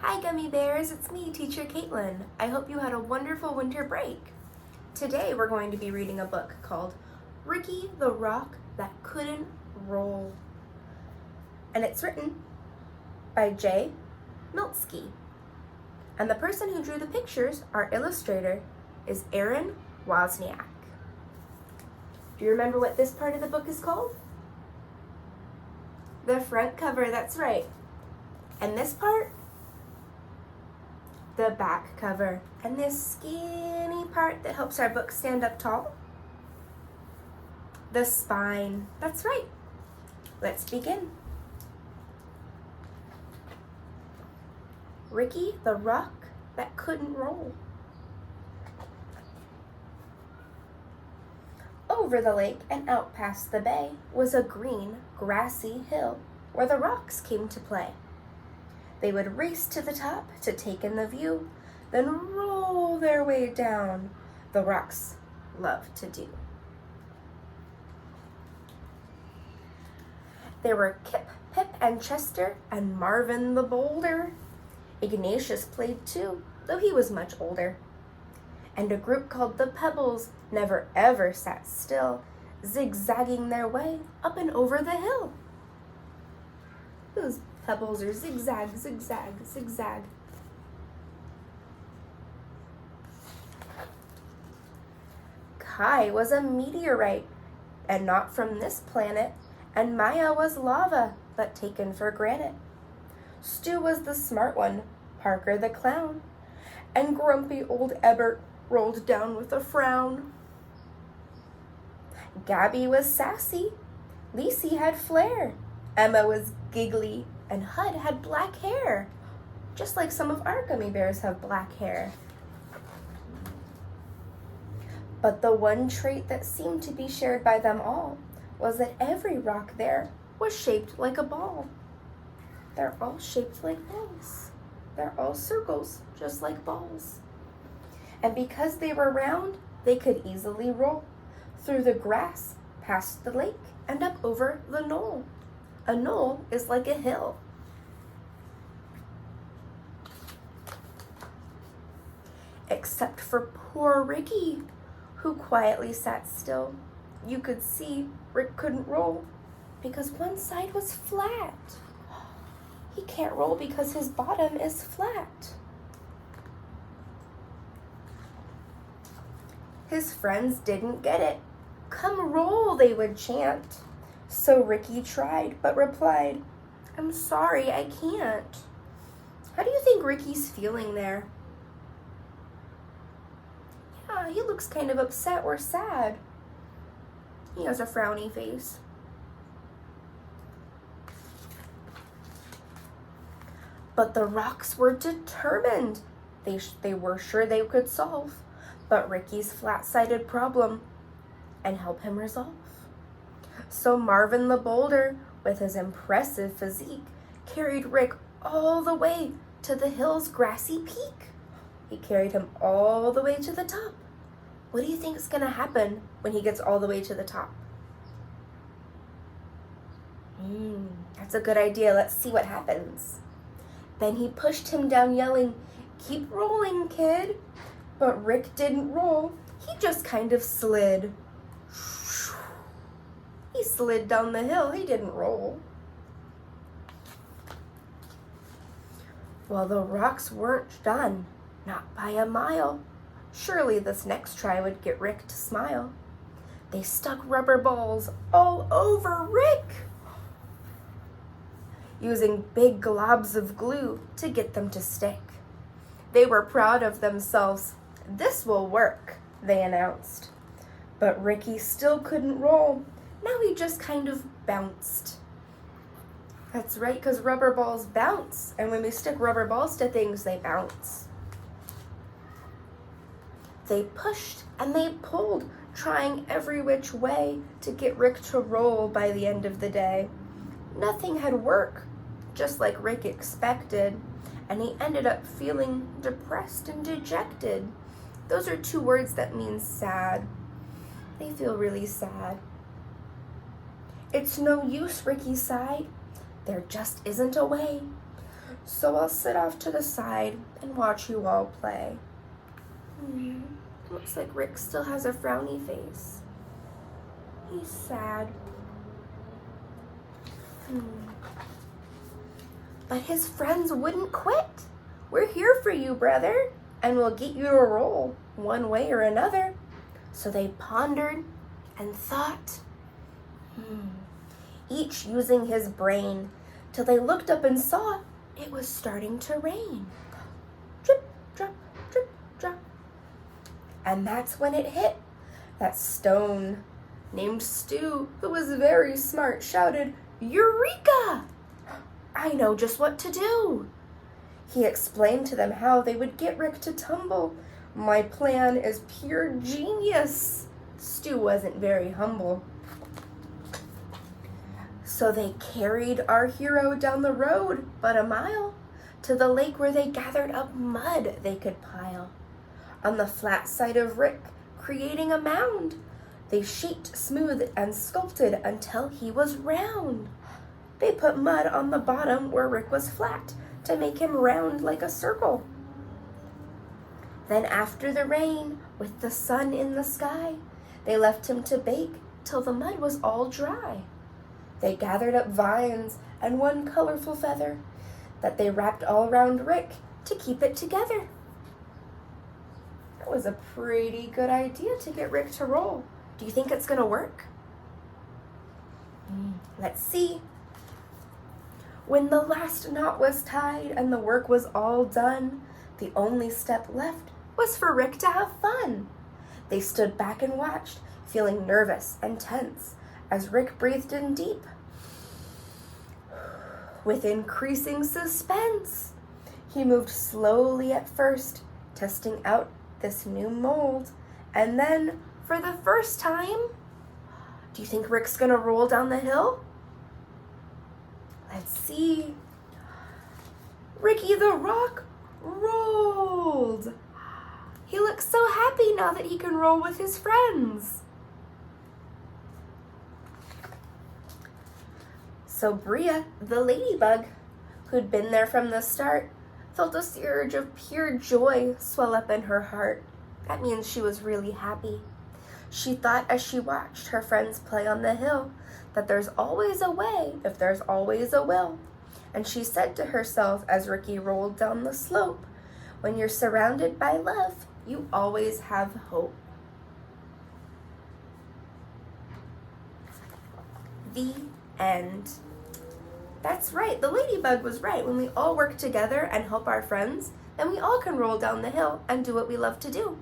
Hi Gummy Bears, it's me, Teacher Kaitlyn. I hope you had a wonderful winter break. Today we're going to be reading a book called Ricky the Rock That Couldn't Roll. And it's written by Jay Miletsky. And the person who drew the pictures, our illustrator, is Erin Wozniak. Do you remember what this part of the book is called? The front cover, that's right. And this part? The back cover. And this skinny part that helps our book stand up tall? The spine, that's right. Let's begin. Ricky the Rock That Couldn't Roll. Over the lake and out past the bay was a green, grassy hill where the rocks came to play. They would race to the top to take in the view, then roll their way down. The rocks love to do. There were Kip, Pip, and Chester, and Marvin the Boulder. Ignatius played too, though he was much older. And a group called the Pebbles never ever sat still, zigzagging their way up and over the hill. Those pebbles are zigzag, zigzag, zigzag. Kai was a meteorite, and not from this planet, and Maya was lava, but taken for granted. Stu was the smart one, Parker the clown, and grumpy old Ebert rolled down with a frown. Gabby was sassy, Lacey had flair, Emma was giggly, and Hud had black hair, just like some of our gummy bears have black hair. But the one trait that seemed to be shared by them all was that every rock there was shaped like a ball. They're all shaped like balls. They're all circles, just like balls. And because they were round, they could easily roll through the grass, past the lake, and up over the knoll. A knoll is like a hill. Except for poor Ricky, who quietly sat still. You could see Rick couldn't roll because one side was flat. He can't roll because his bottom is flat. His friends didn't get it. Come roll, they would chant. So Ricky tried, but replied, I'm sorry, I can't. How do you think Ricky's feeling there? Yeah, he looks kind of upset or sad. He has a frowny face. But the rocks were determined. They were sure they could solve but Ricky's flat-sided problem and help him resolve. So Marvin the Boulder, with his impressive physique, carried Rick all the way to the hill's grassy peak. He carried him all the way to the top. What do you think is going to happen when he gets all the way to the top? That's a good idea. Let's see what happens. Then he pushed him down, yelling, Keep rolling, kid. But Rick didn't roll. He just kind of slid. He slid down the hill. He didn't roll. Well, the rocks weren't done. Not by a mile. Surely this next try would get Rick to smile. They stuck rubber balls all over Rick, using big globs of glue to get them to stick. They were proud of themselves. This will work, they announced. But Ricky still couldn't roll. Now he just kind of bounced. That's right, because rubber balls bounce. And when we stick rubber balls to things, they bounce. They pushed and they pulled, trying every which way to get Rick to roll by the end of the day. Nothing had worked, just like Rick expected. And he ended up feeling depressed and dejected. Those are two words that mean sad. They feel really sad. It's no use, Ricky sighed. There just isn't a way. so I'll sit off to the side and watch you all play. Looks like Rick still has a frowny face. He's sad. But his friends wouldn't quit. We're here for you, brother, and we'll get you to roll one way or another. So they pondered and thought, each using his brain, till they looked up and saw it was starting to rain. Drip, drop, drip, drop. And that's when it hit. That stone named Stu, who was very smart, shouted, "Eureka! I know just what to do." He explained to them how they would get Rick to tumble. "My plan is pure genius." Stu wasn't very humble. So they carried our hero down the road but a mile to the lake where they gathered up mud they could pile. On the flat side of Rick, creating a mound, they shaped, smoothed, and sculpted until he was round. They put mud on the bottom where Rick was flat to make him round like a circle. Then after the rain, with the sun in the sky, they left him to bake till the mud was all dry. They gathered up vines and one colorful feather that they wrapped all around Rick to keep it together. That was a pretty good idea to get Rick to roll. Do you think it's gonna work? Let's see. When the last knot was tied and the work was all done, the only step left was for Rick to have fun. They stood back and watched, feeling nervous and tense, as Rick breathed in deep. With increasing suspense, he moved slowly at first, testing out this new mold. And then, for the first time, do you think Rick's gonna roll down the hill? Let's see. Ricky the Rock rolled. He looks so happy now that he can roll with his friends. So Bria, the ladybug, who'd been there from the start, felt a surge of pure joy swell up in her heart. That means she was really happy. She thought as she watched her friends play on the hill that there's always a way if there's always a will. And she said to herself as Ricky rolled down the slope, when you're surrounded by love, you always have hope. The end. That's right, the ladybug was right. When we all work together and help our friends, then we all can roll down the hill and do what we love to do.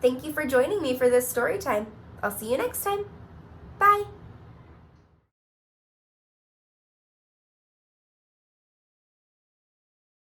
Thank you for joining me for this story time. I'll see you next time. Bye.